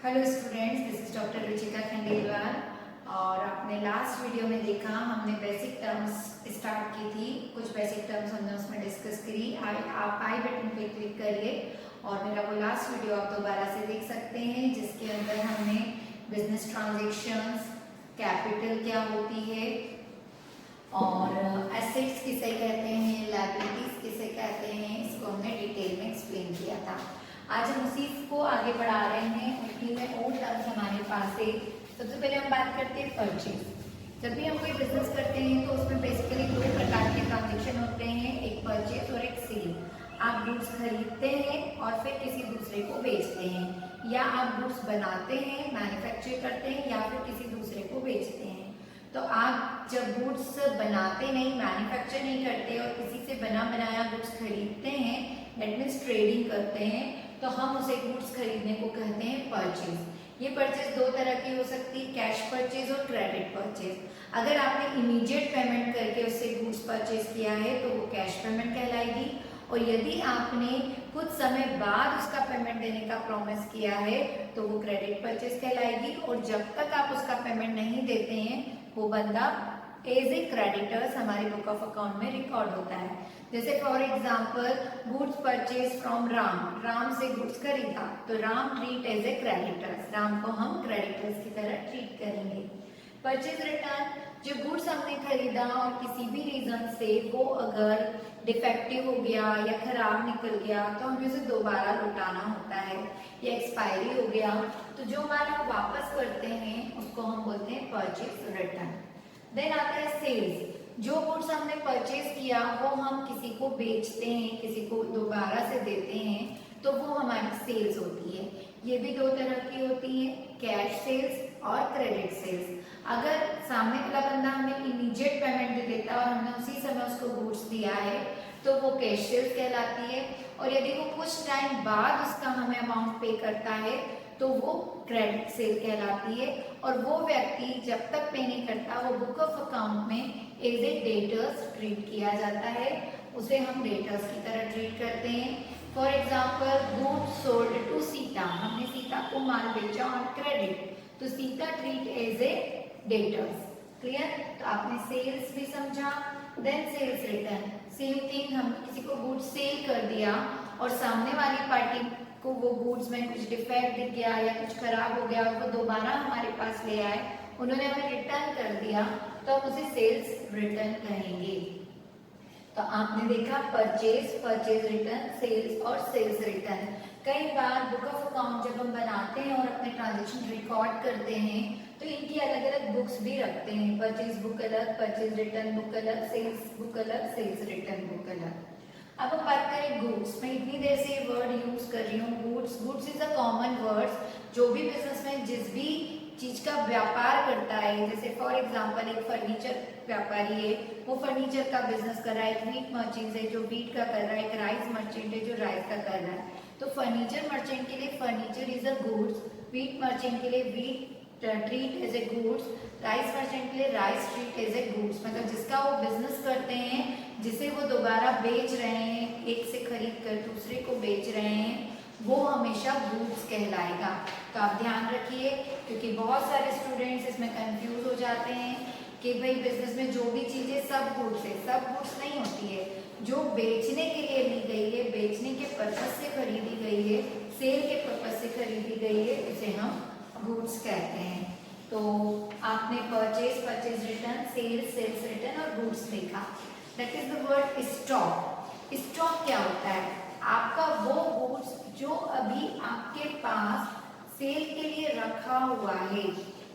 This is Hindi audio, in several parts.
Hello students, this is doctor Ruchika Khandelwal. और आपने लास्ट वीडियो में देखा हमने बेसिक टर्म्स स्टार्ट की थी। कुछ बेसिक टर्म्स हमने उसमें डिस्कस करी। आप आई बटन पे क्लिक करिए और मेरा वो लास्ट वीडियो आप दोबारा से देख सकते हैं, जिसके अंदर हमने बिजनेस ट्रांजेक्शन्स, कैपिटल क्या होती है और एसेट्स किसे कहते हैं, लायबिलिटीज किसे कहते हैं, इसको हमने डिटेल में एक्सप्लेन किया था। आज हम उसी को आगे बढ़ा रहे हैं। उसी में और टर्म्स हमारे पास है। सबसे पहले हम बात करते हैं परचेज। जब भी हम कोई बिजनेस करते हैं तो उसमें बेसिकली दो प्रकार के ट्रांजेक्शन होते हैं, एक परचेज और एक सेल। आप गुड्स खरीदते हैं और फिर किसी दूसरे को बेचते हैं, या आप गुड्स बनाते हैं, मैन्युफैक्चर करते हैं, या फिर किसी दूसरे को बेचते हैं। तो आप जब गुड्स बनाते नहीं, मैन्युफैक्चर नहीं करते और किसी से बना बनाया गुड्स खरीदते हैं, दैट मीन्स ट्रेडिंग करते हैं, तो हम उसे गुड्स खरीदने को कहते हैं परचेज। ये परचेज दो तरह की हो सकती है, कैश परचेज और क्रेडिट परचेज। अगर आपने इमीडिएट पेमेंट करके उससे गुड्स परचेज किया है तो वो कैश पेमेंट कहलाएगी, और यदि आपने कुछ समय बाद उसका पेमेंट देने का प्रॉमिस किया है तो वो क्रेडिट परचेज कहलाएगी। और जब तक आप उसका पेमेंट नहीं देते हैं वो बंदा एज ए क्रेडिटर्स हमारी बुक ऑफ अकाउंट में रिकॉर्ड होता है। जैसे for example goods purchase from Ram, Ram से गुड्स खरीदा तो Ram treat as a creditors, Ram को हम क्रेडिटर्स की तरह ट्रीट करेंगे। परचेज रिटर्न, जो गुड्स हमने खरीदा और किसी भी रीजन से वो अगर डिफेक्टिव हो गया या खराब निकल गया तो हमें उसे दोबारा लौटाना होता है, या एक्सपायरी हो गया तो जो माल हम वापस करते हैं उसको हम बोलते हैं परचेज रिटर्न। देन आता है सेल्स। जो गुड्स हमने परचेज किया वो हम किसी को बेचते हैं, किसी को दोबारा से देते हैं, तो वो हमारी सेल्स होती है। ये भी दो तरह की होती है, कैश सेल्स और क्रेडिट सेल्स। अगर सामने वाला बंदा हमें इमीडिएट पेमेंट दे देता है और हमने उसी समय उसको गुड्स दिया है तो वो कैश सेल्स कहलाती है, और यदि वो कुछ टाइम बाद उसका हमें अमाउंट पे करता है तो वो क्रेडिट सेल कहलाती है। और वो व्यक्ति जब तक पे नहीं करता वो बुक ऑफ अकाउंट में एज ए डेटर्स ट्रीट किया जाता है, उसे हम डेटर्स की तरह ट्रीट करते हैं। For example goods sold to Sita, हमने सीता को माल बेचा ऑन क्रेडिट, तो Sita treat as a debtors. Clear? तो आपने सेल्स भी समझा। Then sales return, same thing, हम किसी को गुड्स सेल कर दिया और सामने वाली पार्टी को वो गुड्स में कुछ डिफेक्ट दिख गया या कुछ खराब हो गया और वो दोबारा हमारे पास ले आए, उन्होंने हमें रिटर्न कर दिया, तो हम उसे सेल्स रिटर्न कहेंगे। तो आपने देखा परचेज, परचेज रिटर्न, सेल्स और सेल्स रिटर्न। कई बार बुक ऑफ अकाउंट जब हम बनाते हैं और अपने ट्रांजेक्शन रिकॉर्ड करते हैं तो इनकी अलग अलग बुक्स भी रखते हैं। परचेज बुक अलग, परचेज रिटर्न बुक अलग, सेल्स बुक अलग, सेल्स रिटर्न बुक अलग। अब हम बात करें गुड्स। मैं इतनी देर से वर्ड यूज कर रही हूँ goods. Goods is a common word. जो भी बिजनेसमैन जिस भी चीज का व्यापार करता है, जैसे फॉर एग्जांपल एक फर्नीचर व्यापारी है, वो फर्नीचर का बिजनेस कर रहा है, एक वीट मर्चेंट है जो वीट का कर रहा है, एक राइस मर्चेंट है जो राइस का कर रहा है। तो फर्नीचर मर्चेंट के लिए furniture is a goods, wheat merchant के लिए wheat treat as a goods, rice merchant के लिए rice treat as a goods. मतलब जिसका वो बिजनेस करते हैं, जिसे वो दोबारा बेच रहे हैं, एक से खरीद कर दूसरे को बेच रहे हैं, वो हमेशा गुड्स कहलाएगा। तो आप ध्यान रखिए, क्योंकि बहुत सारे स्टूडेंट्स इसमें कंफ्यूज हो जाते हैं कि भाई बिजनेस में जो भी चीजें सब गुड्स है, सब गुड्स नहीं होती है। जो बेचने के लिए ली गई है, बेचने के पर्पज से खरीदी गई है, सेल के पर्पज से खरीदी गई है, उसे हम गुड्स कहते हैं। तो आपने purchase, purchase return, sales, sales return और गुड्स देखा। That is the word stock. Stock क्या होता है? आपका वो गुड्स जो अभी आपके पास सेल के लिए रखा हुआ है,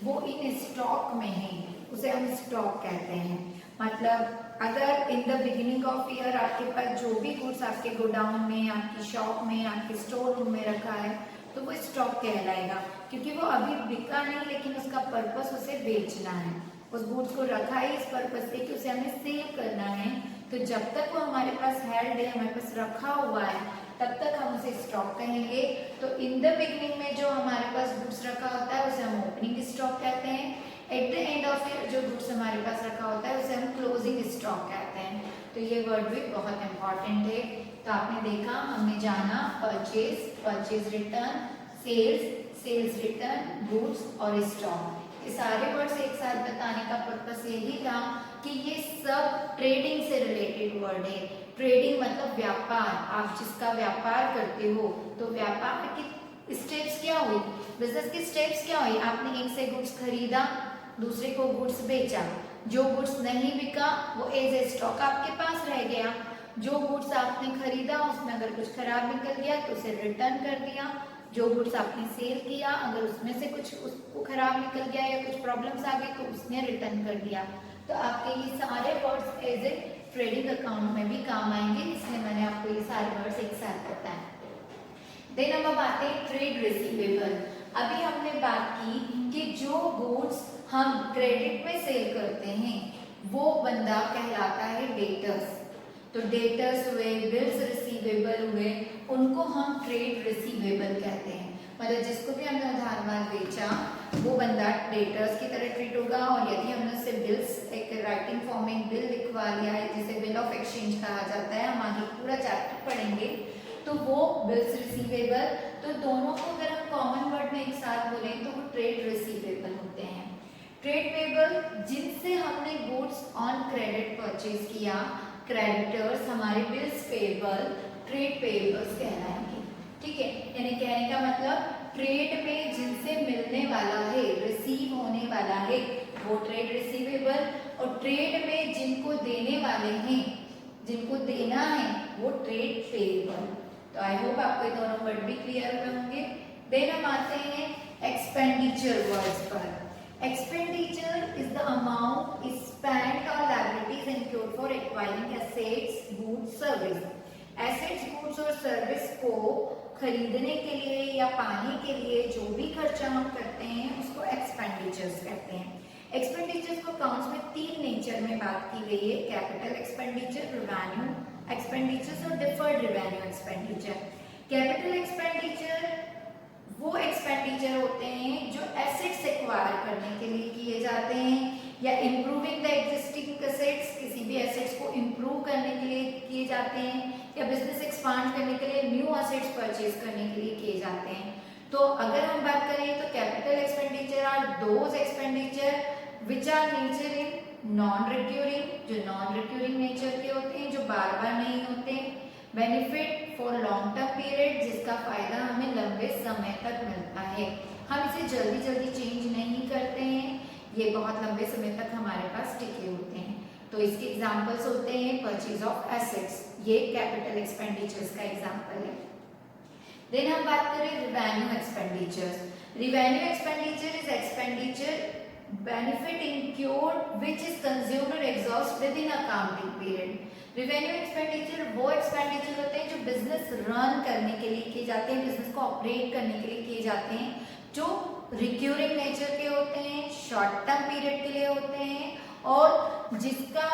वो इन स्टॉक में है, उसे हम स्टॉक कहते हैं। मतलब अगर in the beginning of year आपके पास जो भी गुड्स आपके गोडाउन में, आपकी शॉप में, आपके स्टोर रूम में रखा है तो वो स्टॉक कहलाएगा, क्योंकि वो अभी बिका नहीं लेकिन उसका पर्पस उसे बेचना है। उस गुड्स को रखा है इस पर्पस से कि उसे हमें सेल करना है, तो जब तक वो हमारे पास हेल्ड है, हमारे पास रखा हुआ है, तब तक हम उसे स्टॉक कहेंगे। तो इन द बिगिनिंग में जो हमारे पास गुड्स रखा होता है उसे हम ओपनिंग स्टॉक कहते हैं। At the end of year जो गुड्स हमारे पास रखा होता है उसे हम क्लोजिंग स्टॉक कहते हैं। तो ये वर्ड भी बहुत इंपॉर्टेंट है। तो आपने देखा, हमने जाना purchase, purchase return, sales, sales return, goods और स्टॉक। ये सारे वर्ड्स एक साथ बताने का पर्पस यही था कि ये सब ट्रेडिंग से रिलेटेड वर्ड है। ट्रेडिंग मतलब व्यापार, आप जिसका व्यापार करते हो तो व्यापार की स्टेप्स क्या हुई, बिजनेस की स्टेप्स क्या हुई। आपने एक से गुड्स खरीदा, दूसरे को गुड्स बेचा, जो गुड्स नहीं बिका वो एज ए स्टॉक आपके पास रह गया। जो गुड्स आपने खरीदा उसमें अगर कुछ खराब निकल गया तो उसे रिटर्न कर दिया। जो गुड्स आपने सेल किया अगर उसमें से कुछ उसको खराब निकल गया या कुछ प्रॉब्लम्स आ गए तो उसने रिटर्न कर दिया। तो आपके ये सारे words as a trading account में भी काम आएंगे, इसलिए मैंने आपको ये सारे वर्ड्स एक साथ बताए। देन हम अब आते हैं ट्रेड रिसीवेबल। अभी हमने बात की कि जो गुड्स हम क्रेडिट में सेल करते हैं वो बंदा कहलाता है डेटर्स। तो डेटर्स हुए, बिल्स रिसीवेबल हुए, उनको हम ट्रेड रिसीवेबल कहते हैं। मतलब जिसको भी हमने उधार माल बेचा वो बंदा डेटर्स की तरह ट्रीट होगा। और यदि हमने उससे बिल्स एक राइटिंग फॉर्म में बिल लिखवा लिया है जिसे बिल ऑफ एक्सचेंज कहा जाता है, हम आगे पूरा चैप्टर पढ़ेंगे, तो वो बिल्स रिसीवेबल। तो दोनों को अगर हम कॉमन वर्ड में एक साथ बोलें तो वो ट्रेड रिसीवेबल होते हैं। ट्रेड पेबल जिनसे हमने गुड्स ऑन क्रेडिट परचेज किया, क्रेडिटर्स हमारे बिल्स पेबल, ट्रेड पेबल्स कहलाएंगे। ठीक है, यानी कहने का मतलब ट्रेड में जिनसे मिलने वाला है, रिसीव होने वाला है वो ट्रेड रिसीवेबल, और ट्रेड में जिनको देने वाले हैं, जिनको देना है वो ट्रेड पेबल। तो आई होप आपको ये दोनों वर्ड भी क्लियर हुए होंगे। देन हम आते हैं एक्सपेंडिचर वर्ड्स पर। Expenditure is the amount spent on liabilities incurred for acquiring assets, goods, service. Assets, goods और सर्विस को खरीदने के लिए या पाने के लिए जो भी खर्चा हम करते हैं उसको एक्सपेंडिचर्स कहते हैं। एक्सपेंडिचर्स को अकाउंट्स में तीन नेचर में बात की गई है: कैपिटल एक्सपेंडिचर, रिवेन्यू एक्सपेंडिचर्स और deferred revenue expenditure. Capital expenditure वो एक्सपेंडिचर होते हैं जो एसेट्स एक्वायर करने के लिए किए जाते हैं या इम्प्रूविंग द एग्जिस्टिंग एसेट्स, किसी भी एसेट्स को इम्प्रूव करने के लिए किए जाते हैं, या बिजनेस एक्सपांड करने के लिए न्यू एसेट्स परचेज करने के लिए किए जाते हैं। तो अगर हम बात करें तो capital expenditure are those expenditure which are nature in non recurring, जो नॉन रिक्यूरिंग नेचर के होते हैं, जो बार बार नहीं होते। Benefit for long term period, जिसका फायदा हमें लंबे समय तक मिलता है, हम इसे जल्दी जल्दी चेंज नहीं करते हैं, ये बहुत लंबे समय तक हमारे पास टिके होते हैं। तो इसके एग्जांपल्स होते हैं परचेज ऑफ एसेट्स, ये कैपिटल एक्सपेंडिचर्स का एग्जांपल है। देन हम बात करें revenue expenditures. Revenue expenditure is expenditure benefit incurred which is consumed or exhaust within accounting period. Revenue expenditure वो एक्सपेंडिचर होते हैं जो बिजनेस रन करने के लिए किए जाते हैं, बिजनेस को ऑपरेट करने के लिए किए जाते हैं, जो रिक्यूरिंग नेचर के होते हैं, शॉर्ट टर्म पीरियड के लिए होते हैं और जिसका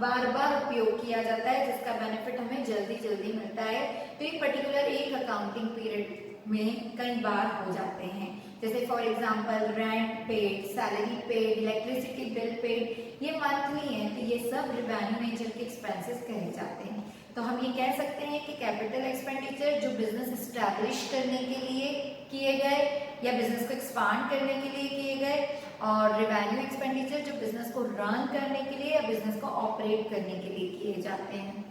बार बार उपयोग किया जाता है, जिसका बेनिफिट हमें जल्दी जल्दी मिलता है। तो ये पर्टिकुलर एक अकाउंटिंग पीरियड में कई बार हो जाते हैं, जैसे for example rent paid, salary paid, electricity bill paid, ये मंथली है, तो ये सब रिवेन्यू नेचर के एक्सपेंसेस कहे जाते हैं। तो हम ये कह सकते हैं कि कैपिटल एक्सपेंडिचर जो बिजनेस एस्टैब्लिश करने के लिए किए गए या बिजनेस को एक्सपांड करने के लिए किए गए, और रिवेन्यू एक्सपेंडिचर जो बिजनेस को रन करने के लिए या बिजनेस को ऑपरेट करने के लिए किए जाते हैं।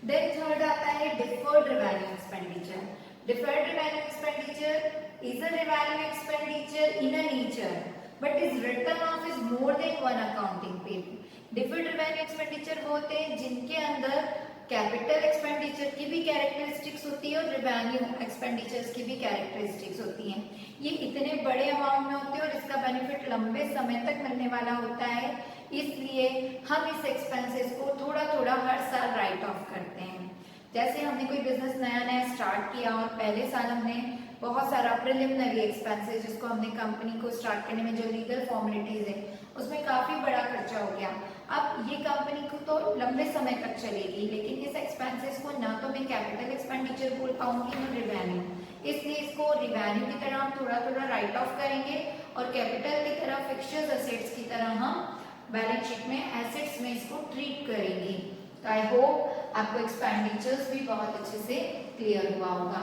देन थर्ड आता है deferred revenue expenditure. Deferred revenue expenditure is a revenue expenditure in a nature but is written off as more than one accounting period. Deferred revenue expenditure वो होते हैं जिनके अंदर कैपिटल एक्सपेंडिचर की भी कैरेक्टरिस्टिक्स होती है और रिवेन्यू एक्सपेंडिचर्स की भी कैरेक्टरिस्टिक्स होती हैं। ये इतने बड़े अमाउंट में होते हैं और इसका बेनिफिट लंबे समय तक मिलने वाला होता है, इसलिए हम इस एक्सपेंसेस को थोड़ा थोड़ा हर साल राइट ऑफ करते हैं। जैसे हमने कोई बिजनेस नया नया स्टार्ट किया और पहले साल हमने बहुत सारा प्रिलिमिनरी एक्सपेंसेस, जिसको हमने कंपनी को स्टार्ट करने में जो लीगल फॉर्मेलिटीज है उसमें काफी बड़ा खर्चा हो गया। अब ये कंपनी को तो लंबे समय तक चलेगी, लेकिन इस एक्सपेंसेस को ना तो मैं कैपिटल एक्सपेंडिचर बोल पाऊंगी ना रिवेन्यू, इसलिए इसको रिवेन्यू की तरह हम थोड़ा थोड़ा राइट ऑफ करेंगे और कैपिटल की तरह फिक्स्ड एसेट्स की तरह हम बैलेंस शीट में एसेट्स में इसको ट्रीट करेंगे। तो आई होप आपको एक्सपेंडिचर्स भी बहुत अच्छे से क्लियर हुआ होगा।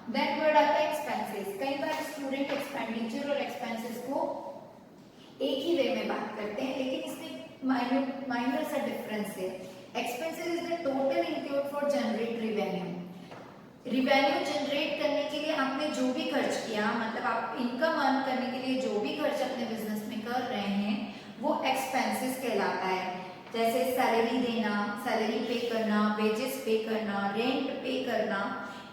देन वर्ड आता है एक्सपेंसेस। कई बार स्टूडेंट एक्सपेंडिचर और एक्सपेंसेस को एक ही वे में बात करते हैं, लेकिन इसमें माइनर सा डिफरेंस है। Expenses is the total include for generate revenue. Revenue generate करने के लिए आपने जो भी खर्च किया, मतलब आप इनकम अर्न करने के लिए जो भी खर्च अपने बिजनेस में कर रहे हैं वो एक्सपेंसेस कहलाता है। जैसे सैलरी देना, सैलरी पे करना, वेजेस पे करना, रेंट पे करना,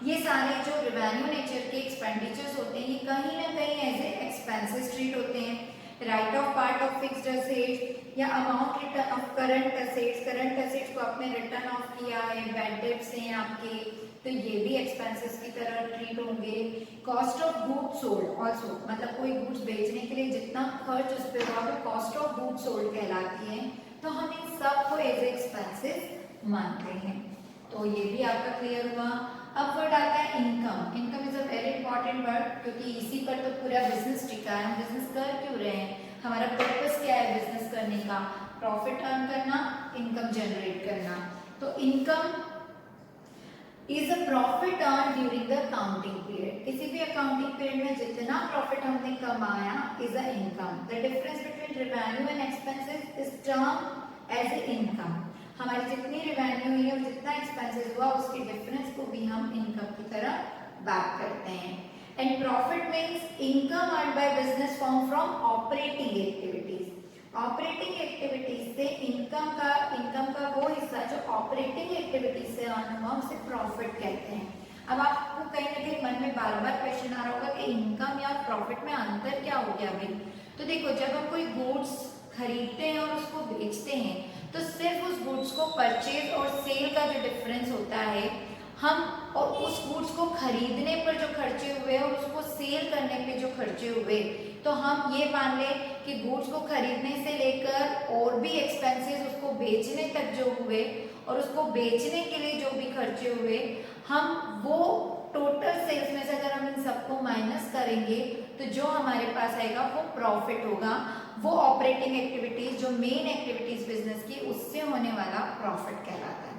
ये सारे जो रिवेन्यू नेचर के एक्सपेंडिचर्स होते हैं ये कहीं ना कहीं एज ए एक्सपेंसेस ट्रीट होते हैं। Write off part of fixed assets या amount return of current assets को आपने रिटर्न ऑफ किया है, बैड डेब्ट्स हैं आपके, तो ये भी एक्सपेंसेस की तरह ट्रीट होंगे। Cost of goods sold also, मतलब कोई गुड्स बेचने के लिए जितना खर्च उस पर हुआ वो कॉस्ट ऑफ गुड्स सोल्ड कहलाती है। तो हम इन सब को एज एक्सपेंसेस मानते हैं। तो ये भी आपका क्लियर हुआ। अब वर्ड आता है income. Income is a very important word, क्योंकि इसी पर तो पूरा बिजनेस टिका है। हम बिजनेस कर क्यों रहे हैं, हमारा पर्पस क्या है बिजनेस करने का, प्रॉफिट अर्न करना, इनकम जनरेट करना। तो income is a profit earn during the accounting period. किसी भी अकाउंटिंग पीरियड में जितना प्रॉफिट हमने कमाया is a income. The difference between revenue and expenses is term as a income. हमारी जितनी रिवेन्यू हुई और जितना एक्सपेंसेस हुआ उसके डिफरेंस को भी हम इनकम की तरह बात करते हैं। And profit means income earn by business firm from operating activities. Operating activities से इनकम का वो हिस्सा जो ऑपरेटिंग एक्टिविटीज से अर्न हुआ उसे प्रॉफिट कहते हैं। अब आपको कहीं ना कहीं मन में बार बार क्वेश्चन आ रहा होगा कि इनकम या प्रॉफिट में अंतर क्या हो गया भाई। तो देखो, जब हम कोई गुड्स खरीदते हैं और उसको बेचते हैं तो सिर्फ उस गुड्स को परचेज और सेल का जो डिफरेंस होता है, हम और उस गुड्स को खरीदने पर जो खर्चे हुए और उसको सेल करने पे जो खर्चे हुए, तो हम ये मान लें कि गुड्स को खरीदने से लेकर और भी एक्सपेंसेस उसको बेचने तक जो हुए और उसको बेचने के लिए जो भी खर्चे हुए, हम वो टोटल सेल्स में से अगर हम इन सबको माइनस करेंगे तो जो हमारे पास आएगा वो प्रॉफिट होगा। वो ऑपरेटिंग एक्टिविटीज जो मेन एक्टिविटीज बिजनेस की, उससे होने वाला प्रॉफिट कहलाता है।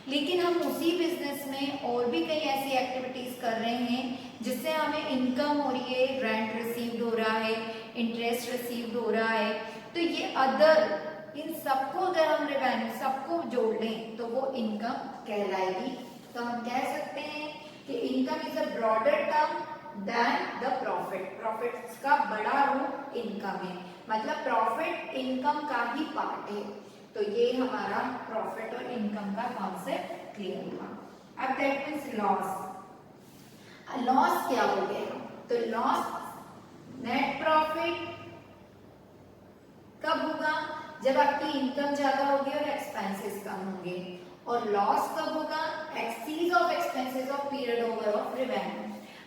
लेकिन हम उसी बिजनेस में और भी कई ऐसी एक्टिविटीज कर रहे हैं जिससे हमें इनकम हो रही है, रेंट रिसीव्ड हो रहा है, इंटरेस्ट रिसीव्ड हो रहा है, तो ये अदर, इन सबको अगर हम रेवेन्यू सबको जोड़ लें तो वो इनकम कहलाएगी। तो हम कह सकते हैं कि income is a broader term than the profit. Profit का बड़ा रूप इनकम है, मतलब प्रॉफिट इनकम का ही पार्ट है। तो ये हमारा प्रॉफिट और इनकम का कॉन्सेप्ट क्लियर हुआ। अब दैट मीन्स लॉस। लॉस क्या हो गया, तो लॉस नेट प्रॉफिट कब होगा, जब आपकी इनकम ज्यादा होगी और एक्सपेंसेस कम होंगे। और लॉस कब होगा, excess of expenses of period over of revenue.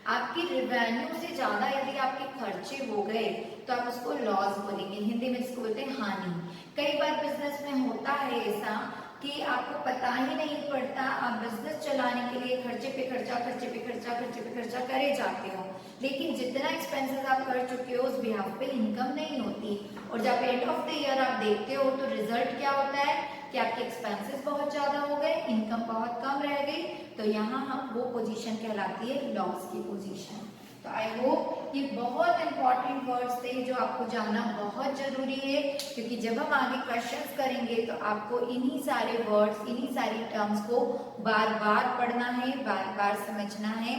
आपकी रिवेन्यू से ज्यादा यदि आपके खर्चे हो गए तो आप उसको लॉस बोलेंगे, हिंदी में इसको बोलते हैं हानि। कई बार बिजनेस में होता है ऐसा कि आपको पता ही नहीं पड़ता, आप बिजनेस चलाने के लिए खर्चे पे खर्चा करे जाते हो, लेकिन जितना एक्सपेंसेस आप कर चुके हो उस बिहाफ पे इनकम नहीं होती। और जब एंड ऑफ द ईयर आप देखते हो तो रिजल्ट क्या होता है कि आपके एक्सपेंसेस बहुत ज्यादा हो गए, इनकम बहुत कम रह गई। तो यहाँ हम वो पोजीशन कहलाती है लॉस की पोजीशन। तो आई होप ये बहुत इंपॉर्टेंट वर्ड्स थे जो आपको जानना बहुत जरूरी है, क्योंकि जब हम आगे क्वेश्चंस करेंगे तो आपको इन्हीं सारे वर्ड्स, इन्हीं सारी टर्म्स को बार बार पढ़ना है, बार बार समझना है।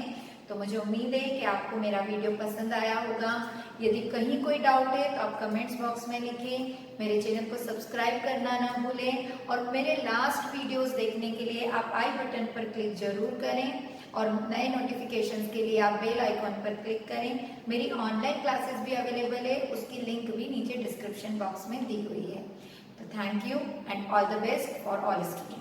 तो मुझे उम्मीद है कि आपको मेरा वीडियो पसंद आया होगा। यदि कहीं कोई डाउट है तो आप कमेंट्स बॉक्स में लिखें। मेरे चैनल को सब्सक्राइब करना ना भूलें और मेरे लास्ट वीडियोस देखने के लिए आप आई बटन पर क्लिक जरूर करें और नए नोटिफिकेशंस के लिए आप बेल आइकॉन पर क्लिक करें। मेरी ऑनलाइन क्लासेस भी अवेलेबल है, उसकी लिंक भी नीचे डिस्क्रिप्शन बॉक्स में दी हुई है। तो thank you and all the best for all students.